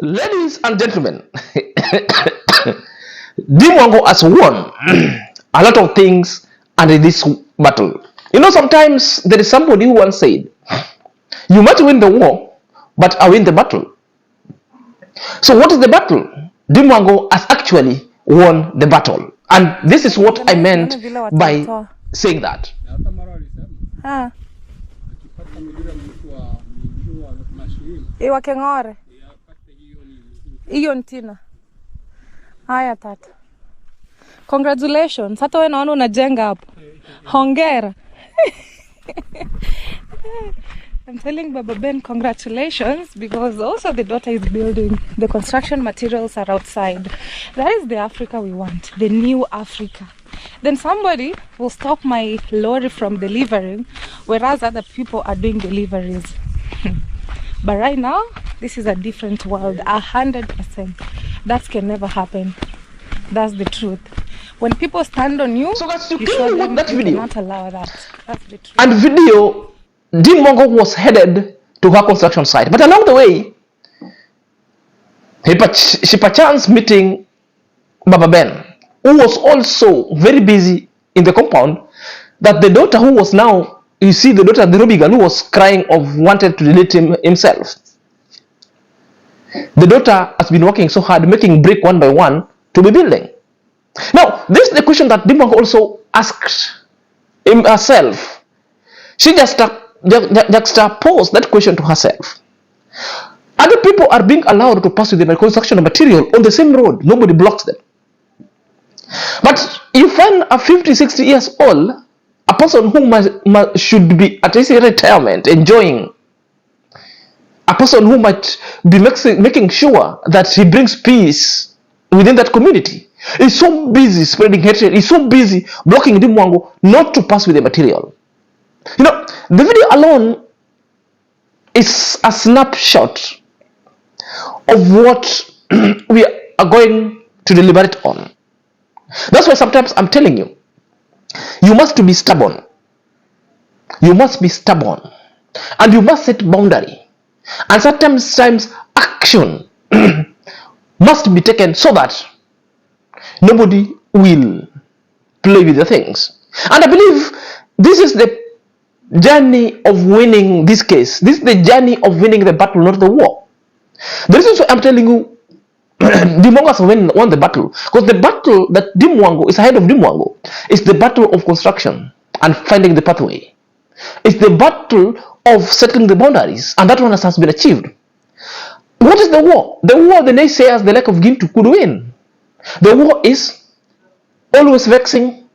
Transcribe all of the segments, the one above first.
Ladies and gentlemen, DEEMWANGO has won a lot of things under this battle. You know, sometimes there is somebody who once said, "You might win the war, but I win the battle." So, what is the battle? DEEMWANGO has actually won the battle, and this is what I meant by saying that. Ah. Iwa Keng'ore. Hiyo ntina. Haya tata. Congratulations. Hata wewe naona unajenga hapo. Hongera. I'm telling Baba Ben congratulations, because also the daughter is building. The construction materials are outside. That is the Africa we want. The new Africa. Then somebody will stop my lorry from delivering, whereas other people are doing deliveries. But right now, this is a different world, 100%. That can never happen. That's the truth. When people stand on you, So guys, you show them that you video. cannot allow that. That's the truth. And video, DEEMWANGO was headed to her construction site, but along the way, she perchance meeting Baba Ben, who was also very busy in the compound. That the daughter who was now, you see the daughter, the Ruby girl, who was crying of wanted to delete himself. The daughter has been working so hard, making brick one by one to be building. Now, this is the question that DEEMWANGO also asked herself. She just juxtaposed that question to herself. Other people are being allowed to pass with the construction material on the same road. Nobody blocks them. But you find a 50, 60 years old, a person who should be at least in retirement, enjoying, a person who might be making sure that he brings peace within that community, is so busy spreading hatred, is so busy blocking DEEMWANGO not to pass with the material. You know, the video alone is a snapshot of what we are going to deliberate on. That's why sometimes I'm telling you, you must be stubborn. You must be stubborn. And you must set boundary. And sometimes action must be taken so that nobody will play with the things. And I believe this is the journey of winning this case. This is the journey of winning the battle, not the war. The reason why I'm telling you, DEEMWANGO has won the battle, because the battle that DEEMWANGO is ahead of DEEMWANGO is the battle of construction and finding the pathway. It's the battle of settling the boundaries, and that one has been achieved. What is the war? The war the naysayers, the like of GINTU, could win. The war is always vexing,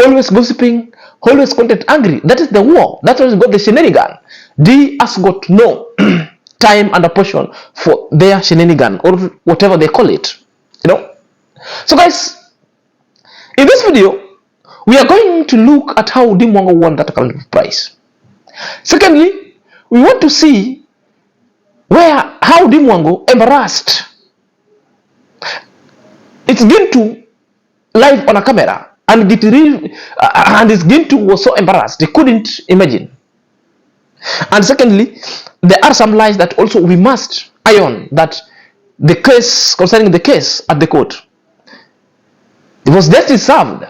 always gossiping, always content angry. That is the war. That's why got the shenanigan. D has got no time and a portion for their shenanigan, or whatever they call it. You know. So guys, in this video, we are going to look at how DEEMWANGO won that kind of prize. Secondly, we want to see how DEEMWANGO embarrassed its GINTU live on a camera, and his GINTU was so embarrassed they couldn't imagine. And secondly, there are some lies that also we must iron, that the case concerning the case at the court, it was justice served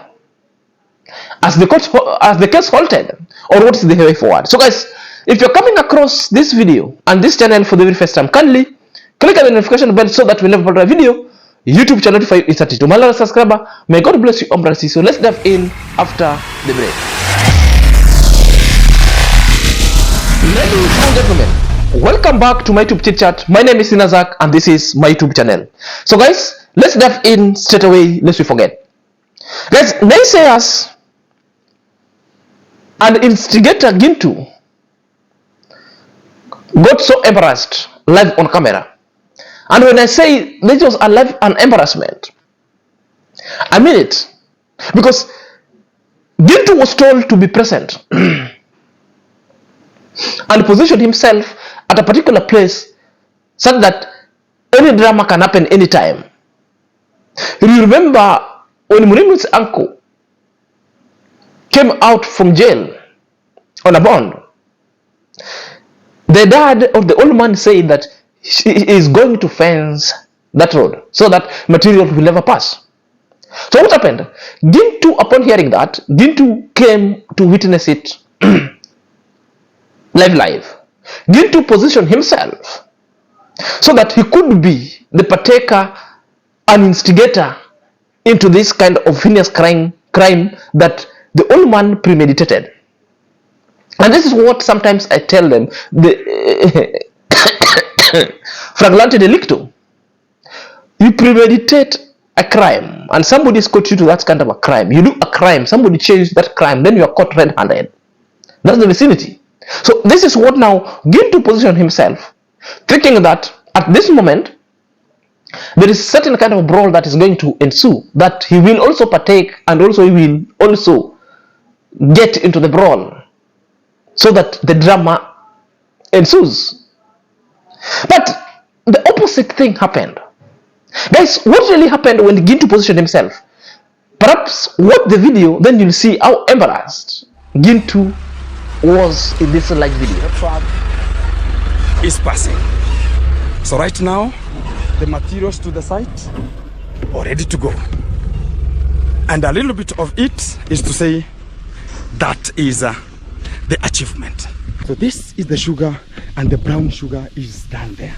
as the case halted, or what is the way forward. So guys, if you're coming across this video and this channel for the very first time, kindly click on the notification bell so that whenever I upload a video, YouTube channel notify you instantly. To my little subscriber, may God bless you, umbrella. So let's dive in after the break. Ladies and gentlemen, welcome back to my YouTube chit chat. My name is Sinazak and this is my YouTube channel. So guys, let's dive in straight away, lest we forget. Guys, naysayers and instigator GINTU got so embarrassed live on camera. And when I say this was a live an embarrassment, I mean it. Because GINTU was told to be present and position himself at a particular place such that any drama can happen anytime. You remember when Murimu's uncle came out from jail on a bond, the dad of the old man said that he is going to fence that road so that material will never pass. So what happened? Gintu, upon hearing that, Gintu came to witness it live. Gintu positioned himself so that he could be the partaker and instigator into this kind of heinous crime that the old man premeditated. And this is what sometimes I tell them, the flagrante delicto. You premeditate a crime and somebody is caught you to that kind of a crime. You do a crime, somebody changes that crime, then you are caught red-handed. That's the vicinity. So this is what now Gintu position himself, thinking that at this moment there is certain kind of brawl that is going to ensue, that he will also partake and also he will also get into the brawl so that the drama ensues. But the opposite thing happened. Guys, what really happened when Gintu positioned himself? Perhaps watch the video, then you'll see how embarrassed Gintu was in this live video. The truck is passing. So right now, the materials to the site are ready to go. And a little bit of it is to say that is the achievement. So this is the sugar, and the brown sugar is down there.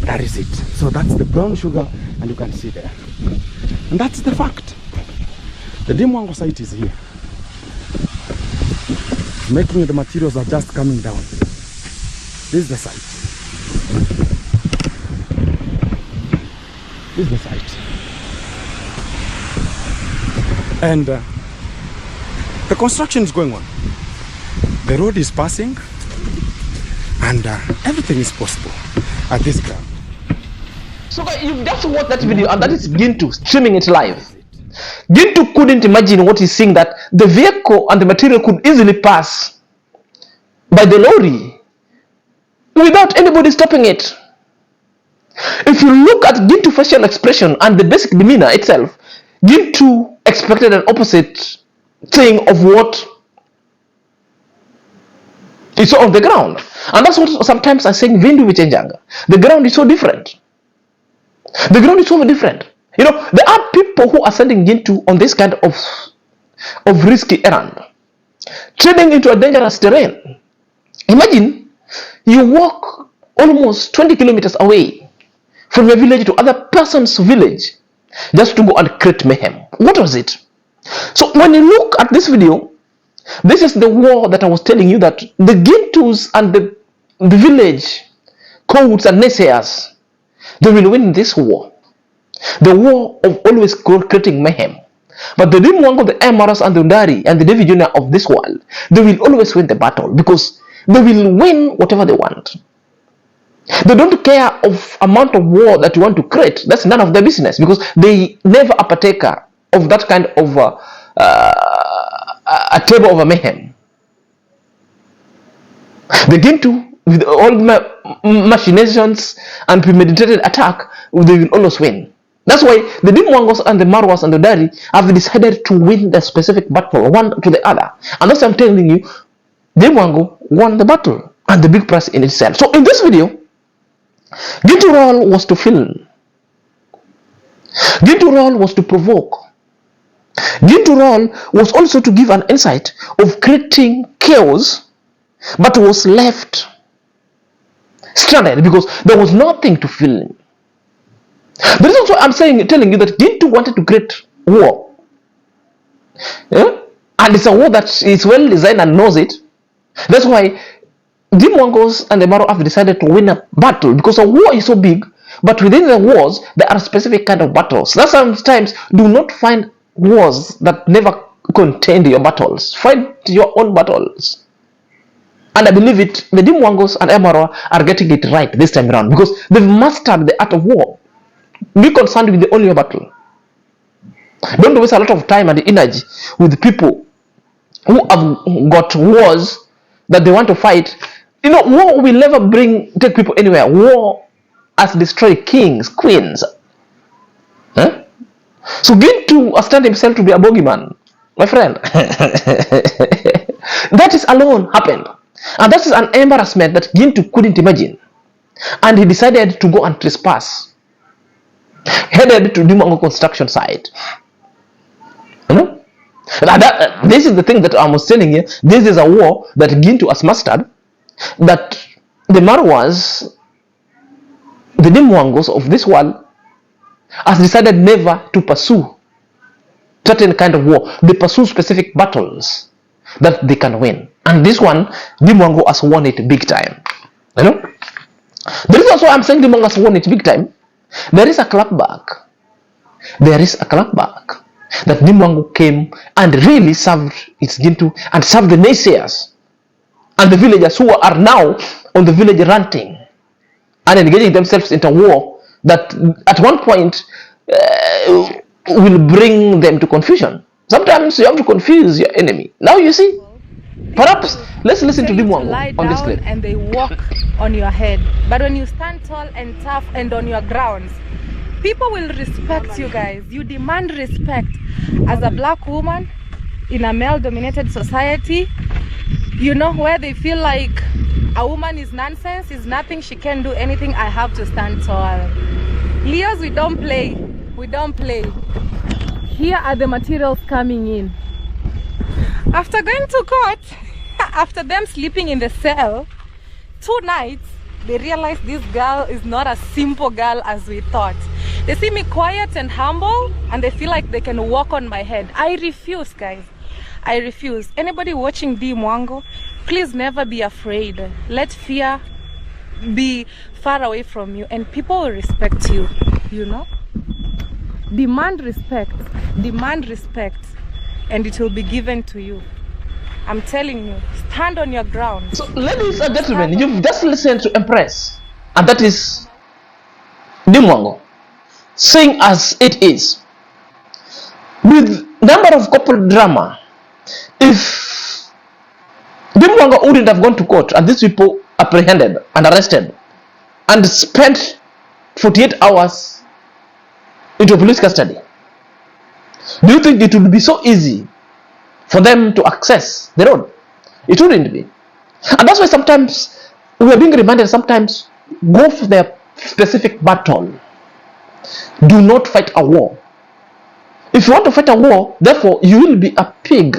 That is it. So that's the brown sugar, and you can see there. And that's the fact. The DEEMWANGO site is here. Making the materials are just coming down. This is the site. This is the site. And the construction is going on. The road is passing, and everything is possible at this ground. So you just watch that video, and that is Gintu streaming it live. Gintu couldn't imagine what he's seeing, that the vehicle and the material could easily pass by the lorry without anybody stopping it. If you look at Gintu's facial expression and the basic demeanor itself, Gintu expected an opposite thing of what he saw on the ground. And that's what sometimes I say in Vindu Vichenjanga. The ground is so different. The ground is so different. You know, there are people who are sending Gintu on this kind of risky errand, treading into a dangerous terrain. Imagine you walk almost 20 kilometers away from your village to other person's village just to go and create mayhem. What was it? So when you look at this video, this is the war that I was telling you, that the Gintus and the village codes and naysayers, they will win this war. The war of always creating mayhem. But the DEEMWANGO, the Emaras and the Undari and the David Jr. of this world, they will always win the battle, because they will win whatever they want. They don't care of amount of war that you want to create. That's none of their business, because they never a partaker of that kind of a table of a mayhem. They begin to, with all machinations and premeditated attack, they will always win. That's why the DEEMWANGOs and the Marwas and the Dari have decided to win the specific battle, one to the other. And that's why I'm telling you, DEEMWANGO won the battle and the big prize in itself. So in this video, Gintu's role was to film. Gintu's role was to provoke. Gintu's role was also to give an insight of creating chaos, but was left stranded because there was nothing to film. The reason why I'm telling you that Gintu wanted to create war, yeah? And it's a war that is well designed and knows it. That's why DEEMWANGOs and the Maro have decided to win a battle, because a war is so big, but within the wars there are specific kind of battles. That's sometimes do not find wars that never contain your battles. Fight your own battles. And I believe it, the DEEMWANGOs and Emaro are getting it right this time around, because they've mastered the art of war. Be concerned with the only battle. Don't waste a lot of time and energy with people who have got wars that they want to fight. You know, war will never take people anywhere. War has destroyed kings, queens. Huh? So Gintu stand himself to be a bogeyman, my friend. That is alone happened. And that is an embarrassment that Gintu couldn't imagine. and he decided to go and trespass, headed to DEEMWANGO construction site. You know, this is the thing that I was telling you. This is a war that GINTU has mastered, that the Marwas, the DEEMWANGOs of this world, has decided never to pursue certain kind of war. They pursue specific battles that they can win. And this one, DEEMWANGO has won it big time. You know? The reason also I'm saying DEEMWANGO has won it big time, there is a clapback. There is a clapback that DEEMWANGO came and really served its GINTU and served the naysayers and the villagers who are now on the village ranting and engaging themselves into war that at one point will bring them to confusion. Sometimes you have to confuse your enemy. Now you see, perhaps let's listen to DEEMWANGO on this clip. And they walk on your head, but when you stand tall and tough and on your grounds, people will respect you guys. You demand respect. As a black woman in a male-dominated society, you know, where they feel like a woman is nonsense, is nothing, she can't do anything, I have to stand tall. Leos, we don't play. We don't play. Here are the materials coming in. After going to court, after them sleeping in the cell 2 nights, they realized this girl is not a simple girl as we thought. They see me quiet and humble, and they feel like they can walk on my head. I refuse, guys. I refuse. Anybody watching DEEMWANGO, please never be afraid. Let fear be far away from you, and people will respect you, you know. Demand respect, and it will be given to you. I'm telling you, stand on your ground. So, ladies and gentlemen, you've just listened to Empress, and that is DEEMWANGO saying as it is. With number of couple drama, if DEEMWANGO wouldn't have gone to court and these people apprehended and arrested and spent 48 hours into police custody, do you think it would be so easy for them to access the road? It wouldn't be. And that's why sometimes we are being reminded, sometimes go for their specific battle. Do not fight a war. If you want to fight a war, therefore you will be a pig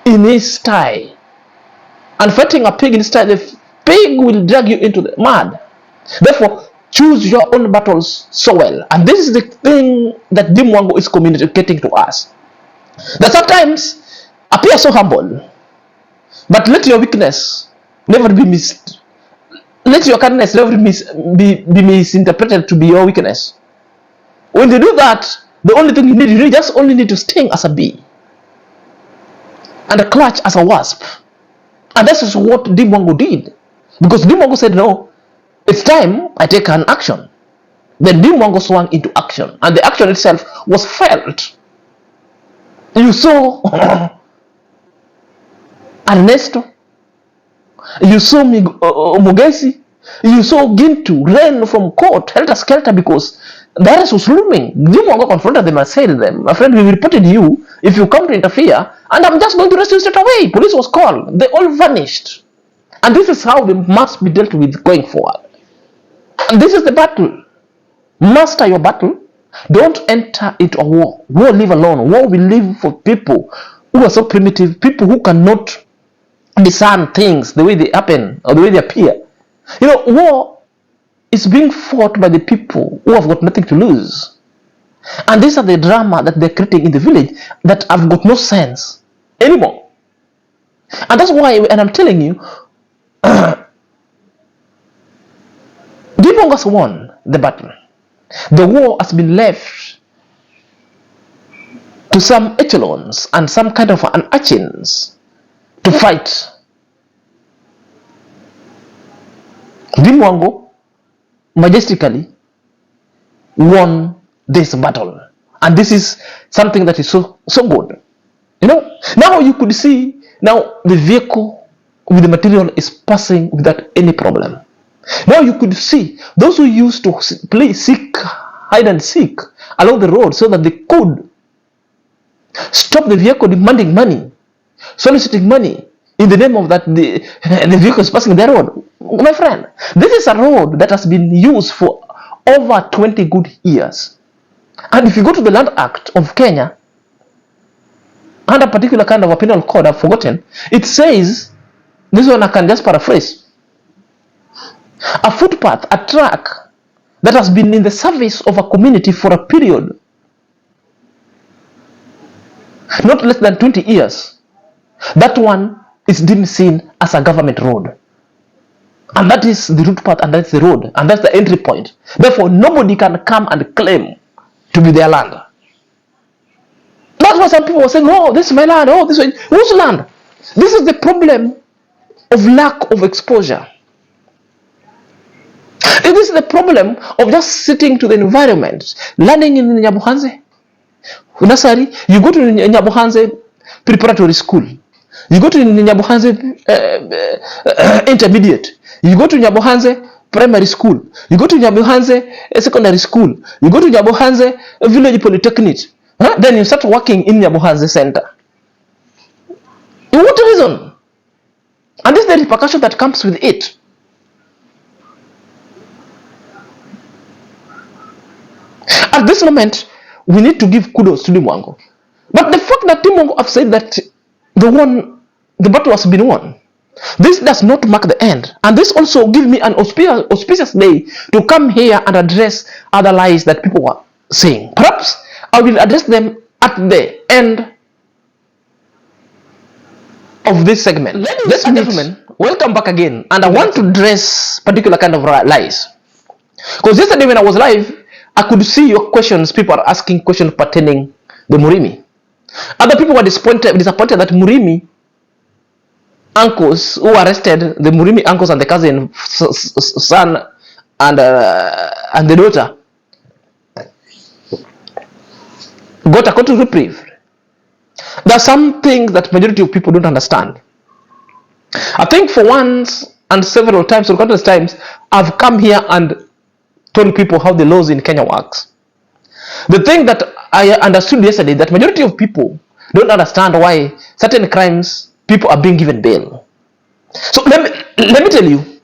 in a sty. And fighting a pig in a sty, the pig will drag you into the mud. Therefore, choose your own battles so well. And this is the thing that DEEMWANGO is communicating to us. That sometimes appear so humble, but let your weakness never be let your kindness never be misinterpreted to be your weakness. When they do that, the only thing you just only need to sting as a bee and a clutch as a wasp. And this is what DEEMWANGO did. Because DEEMWANGO said, no, it's time I take an action. Then DEEMWANGO swung into action, and the action itself was felt. You saw Ernesto, you saw Mugesi, you saw GINTU ran from court helter-skelter because the arrest was looming. DEEMWANGO confronted them and said to them, my friend, we reported you if you come to interfere, and I'm just going to arrest you straight away. Police was called. They all vanished. And this is how they must be dealt with going forward. And this is the battle. Master your battle. Don't enter into a war. War live alone. War will live for people who are so primitive, people who cannot discern things the way they happen or the way they appear. You know, war is being fought by the people who have got nothing to lose. And these are the drama that they're creating in the village that have got no sense anymore. And that's why, and I'm telling you, DEEMWANGO has won the battle. The war has been left to some echelons and some kind of an urchins to fight. DEEMWANGO majestically won this battle, and this is something that is so good. You know, now you could see now the vehicle with the material is passing without any problem. Now you could see those who used to play hide and seek along the road so that they could stop the vehicle demanding money, soliciting money in the name of that the vehicle is passing their road. my friend, this is a road that has been used for over 20 good years. And if you go to the Land Act of Kenya, under a particular kind of a penal code, I've forgotten, it says, this one I can just paraphrase, a footpath, a track that has been in the service of a community for a period not less than 20 years, that one is deemed seen as a government road. And that is the route path, and that's the road, and that's the entry point. Therefore, nobody can come and claim to be their land. That's why some people were saying, oh, this is my land, oh, this is whose land? This is the problem of lack of exposure. It is the problem of just sitting to the environment, learning in Nyabuhanze. Nursery, you go to Nyabuhanze preparatory school. You go to Nyabuhanze intermediate. You go to Nyabuhanze primary school. You go to Nyabuhanze secondary school. You go to Nyabuhanze village polytechnic. Then you start working in Nyabuhanze center. In what reason? And this is the repercussion that comes with it. At this moment, we need to give kudos to DEEMWANGO. But the fact that DEEMWANGO have said that the battle has been won, this does not mark the end. And this also gives me an auspicious day to come here and address other lies that people were saying. Perhaps I will address them at the end of this segment. Ladies and gentlemen, welcome back again. And I want to address particular kind of lies. Because yesterday when I was live, I could see your questions. People are asking questions pertaining the Murimi. Other people were disappointed that Murimi uncles who arrested the Murimi uncles and the cousin, son, and the daughter got a court reprieve. There are some things that majority of people don't understand. I think for once and several times, or countless times, I've come here and told people how the laws in Kenya works. The thing that I understood yesterday, that majority of people don't understand why certain crimes people are being given bail. So let me tell you,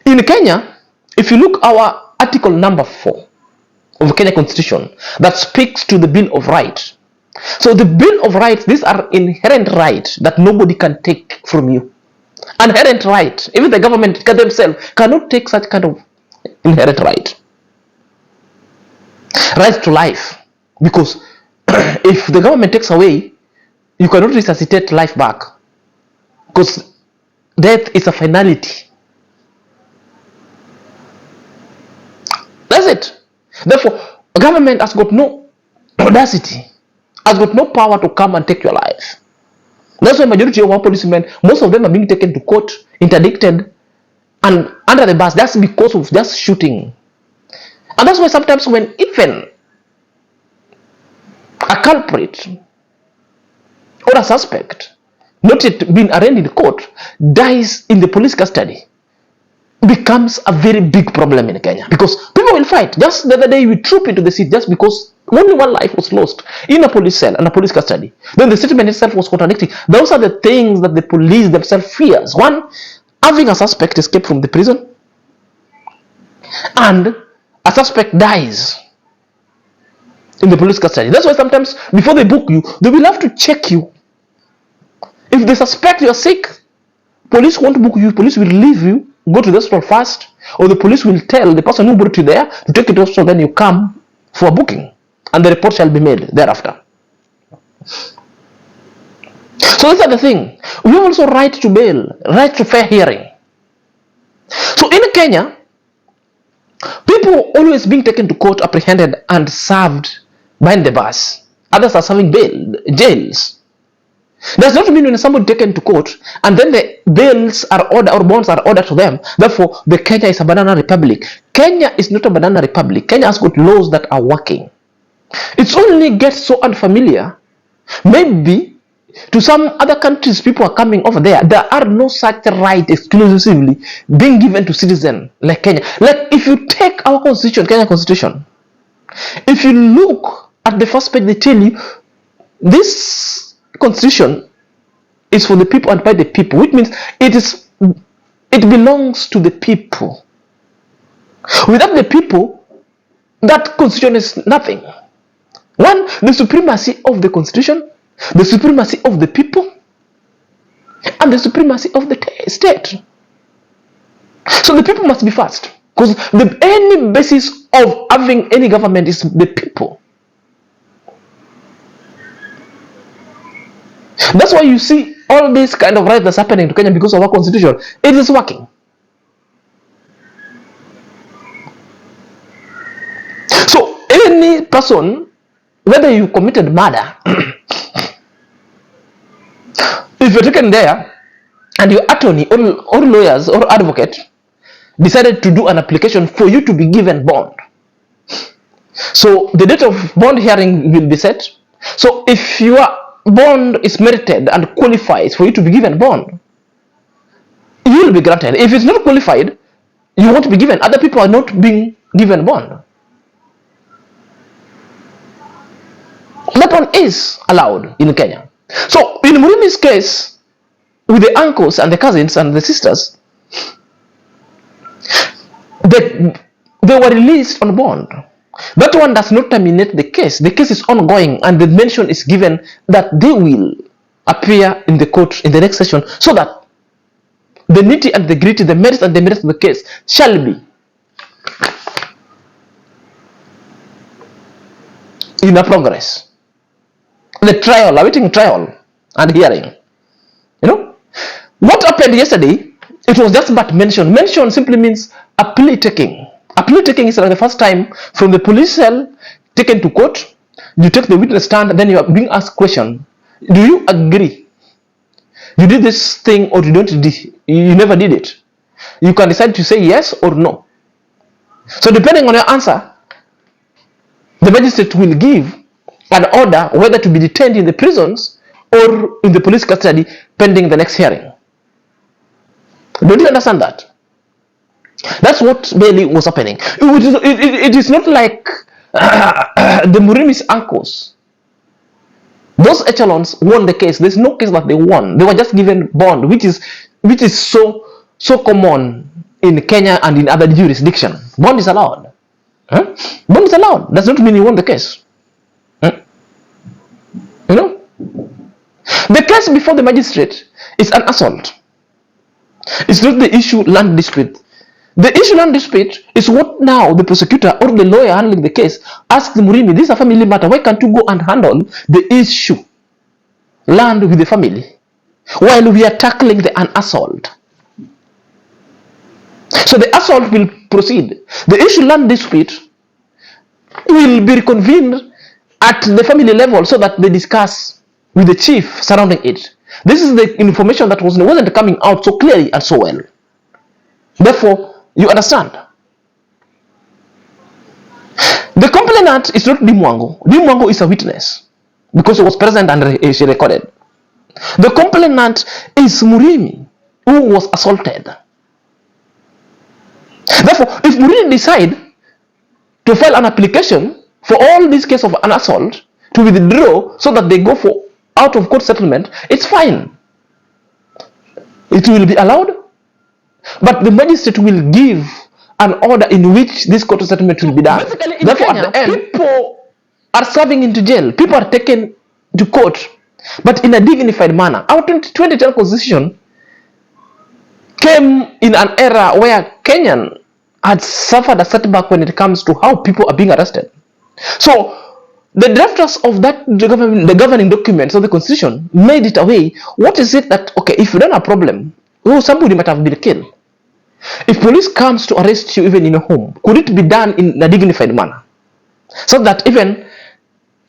in Kenya, if you look our article number 4 of the Kenya Constitution that speaks to the Bill of Rights. So the Bill of Rights, these are inherent rights that nobody can take from you. Inherent right. Even the government themselves cannot take such kind of inherent right. Right to life. Because if the government takes away, you cannot resuscitate life back. Because death is a finality. That's it. Therefore, the government has got no audacity, has got no power to come and take your life. That's why majority of our policemen, most of them are being taken to court, interdicted, and under the bus. That's because of just shooting. And that's why sometimes when even a culprit or a suspect, not yet been arraigned in court, dies in the police custody, becomes a very big problem in Kenya. Because people will fight. Just the other day, we trooped into the city just because only one life was lost in a police cell and a police custody. Then the statement itself was contradicting. Those are the things that the police themselves fears. One, having a suspect escape from the prison, and a suspect dies in the police custody. That's why sometimes before they book you, they will have to check you. If they suspect you are sick, police won't book you. Police will leave you, go to the hospital first, or the police will tell the person who brought you there to take it to the hospital, then you come for a booking, and the report shall be made thereafter. So these are the thing. We have also right to bail, right to fair hearing. So in Kenya, people always being taken to court, apprehended, and served behind the bars. Others are serving jails. Does not mean when somebody taken to court and then the bails are ordered or bonds are ordered to them, therefore the Kenya is a banana republic. Kenya is not a banana republic. Kenya has got laws that are working. It only gets so unfamiliar. Maybe to some other countries, people are coming over there. There are no such rights exclusively being given to citizens like Kenya. Like if you take our constitution, Kenya Constitution, if you look at the first page, they tell you this constitution is for the people and by the people, which means it is It belongs to the people. Without the people, that constitution is nothing. One, the supremacy of the constitution, the supremacy of the people, and the supremacy of the state. So the people must be first, because any basis of having any government is the people. That's why you see all this kind of right that's happening to Kenya because of our constitution. It is working. So any person, whether you committed murder, if you're taken there and your attorney or lawyers or advocate decided to do an application for you to be given bond, so the date of bond hearing will be set. So if your bond is merited and qualifies for you to be given bond, you will be granted. If it's not qualified, you won't be given. Other people are not being given bond. That one is allowed in Kenya. So in Murimi's case, with the uncles and the cousins and the sisters, they were released on bond. That one does not terminate the case. The case is ongoing, and the mention is given that they will appear in the court in the next session, so that the nitty and the gritty, the merits and the merits of the case shall be in a progress. The trial, awaiting trial and hearing. You know what happened yesterday? It was just but mention. Mention simply means a plea taking. A plea taking is like the first time from the police cell taken to court. You take the witness stand, and then you are being asked question. Do you agree? You did this thing, or you don't? You never did it. You can decide to say yes or no. So depending on your answer, the magistrate will give an order whether to be detained in the prisons or in the police custody pending the next hearing. Don't you understand that? That's what really was happening. It is not like the Murimi's uncles. Those echelons won the case. There's no case that they won. They were just given bond, which is so common in Kenya and in other jurisdictions. Bond is allowed. Bond is allowed. Does not mean you won the case. You know, the case before the magistrate is an assault. It's not the issue land dispute. The issue land dispute is what now the prosecutor or the lawyer handling the case asks Murimi, this is a family matter, why can't you go and handle the issue land with the family while we are tackling an assault? So the assault will proceed. The issue land dispute will be reconvened at the family level so that they discuss with the chief surrounding it. This is the information that wasn't coming out so clearly and so well. Therefore, you understand. The complainant is not DEEMWANGO. DEEMWANGO is a witness because he was present and she recorded. The complainant is Murimi, who was assaulted. Therefore, if Murimi decide to file an application for all these cases of an assault to withdraw so that they go for out of court settlement, it's fine. It will be allowed. But the magistrate will give an order in which this court settlement will be done. Therefore, Kenya, at the end, people are serving into jail. People are taken to court, but in a dignified manner. Our 2010 constitution came in an era where Kenyan had suffered a setback when it comes to how people are being arrested. So the drafters of the governing documents of the constitution made it away. What is it that, okay, if you don't have a problem, somebody might have been killed. If police comes to arrest you even in a home, could it be done in a dignified manner? So that even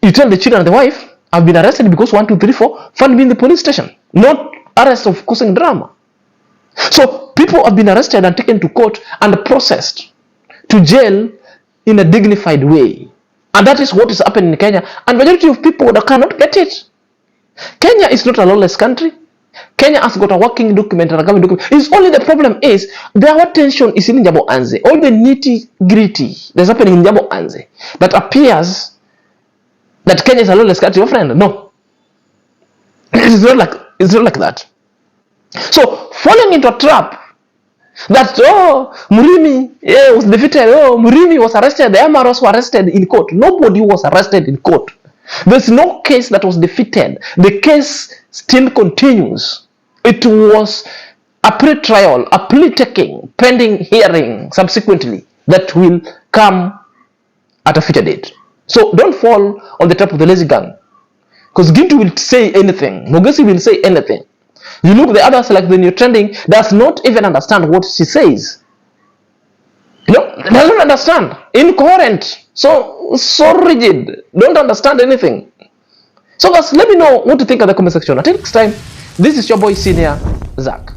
you tell the children and the wife, I've been arrested because 1, 2, 3, 4, find me in the police station. Not arrest of causing drama. So people have been arrested and taken to court and processed to jail in a dignified way. And that is what is happening in Kenya. And majority of people that cannot get it. Kenya is not a lawless country. Kenya has got a working document and a government document. It's only the problem is our attention is in Njambo Anze. All the nitty gritty that's happening in Njambo Anze that appears that Kenya is a lawless country, your friend. No. It's not like that. So falling into a trap That, oh, Murimi, yeah, was defeated. Oh, Murimi was arrested. The MRS were arrested in court. Nobody was arrested in court. There's no case that was defeated. The case still continues. It was a pre-trial, a plea-taking, pending hearing subsequently that will come at a future date. So don't fall on the trap of the lazy gun. Because Gintu will say anything. Mogesi will say anything. You look the others like the new trending does not even understand what she says. Doesn't understand. Incoherent. So rigid. Don't understand anything. So guys, let me know what you think in the comment section. Until next time, this is your boy Senior Zach.